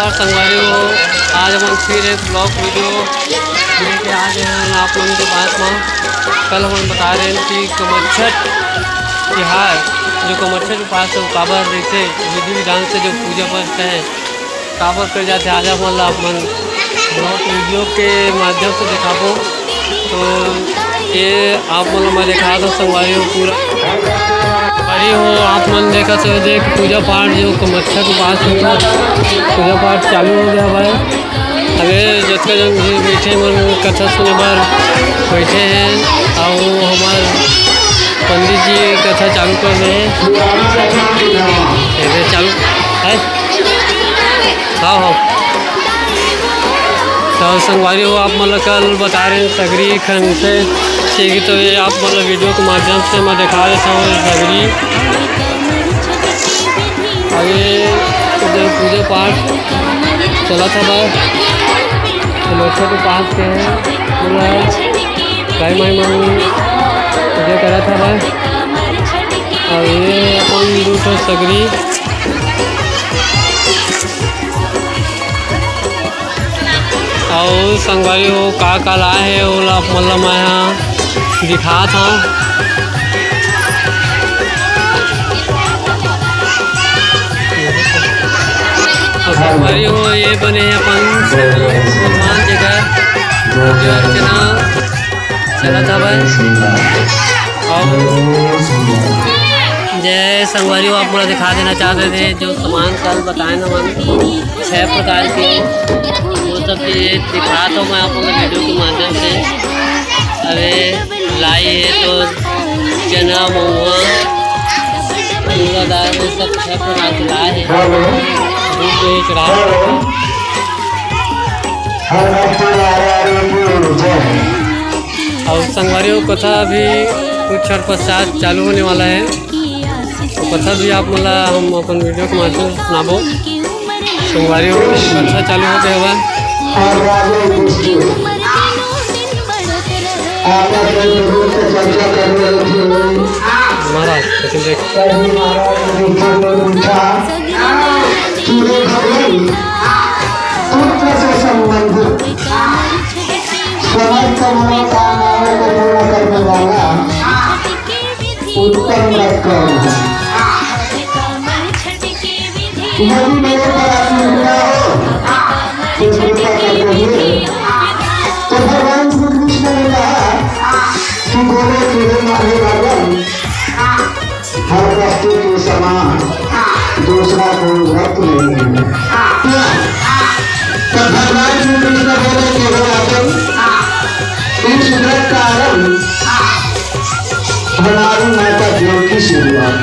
नमस्कार संगवारियों, आज हम फिर एक ब्लॉग वीडियो लेके आ गए हैं आप लोगों के पास में। कल हम बता रहे हैं कि कमरछठ तिहार जो कमरछठ उपास काबर रहते विधि विधान से जो पूजा पाठ है काबर कर जाते आज हम अपन ब्लॉग वीडियो के माध्यम से दिखाबो। तो ये आप मतलब मैं दिखा दो संगवारियों पूरा अरे हो आप मन देखा सो देख पूजा पाठ जो कमरछठ उपास पूजा पाठ चालू हो गया भाई। अबे जितने जन भी बैठे मन कथा सुने बार बैठे हैं और हमारे पंडित जी कथा चालू कर रहे हैं। चालू है हाँ तो संगवारी हो आप मतलब कल बता रहे हैं सगरी खन से ठीक। तो ये आप मतलब वीडियो के माध्यम से मैं दिखा देता हूँ सगरी आगे इधर पूजा पाठ चला था भाई। कमरछठ उपास के हैं पूरा गाय माई मन पूजा करा था भाई। और ये अपन दूसरा सगरी और संगवारी हो का लाए है वो मतलब मैं यहाँ दिखा था। संगवारी हो ये बने हैं अपन हनुमान जी का जो अर्चना चला था भाई। और जय संगवारी हो आप पूरा दिखा देना चाहते थे जो सामान कल बताए ना मन 6 प्रकार के वो सब ये दिखा तो मैं आपको वीडियो के माध्यम से। अरे लाई है तो चना महुआ पूरा दाल में सब 6 प्रकार के लाए हैं दूध दही चढ़ा। और संगवारियों कथा भी कुछ क्षण पश्चात चालू होने वाला है तो कथा भी आप मतलब हम अपन वीडियो के माध्यम से सुनाबो। संगवारियों कथा चालू हो गया हुआ महाराज देख तो भगवान श्री कृष्ण ने कहा कि बोले तेरे मारे भगवान हर वस्तु के समान दूसरा कोई व्रत नहीं है। तो भगवान श्री कृष्ण बोले केवल अपन इस व्रत का आरंभ हमारी माता देव की शुरुआत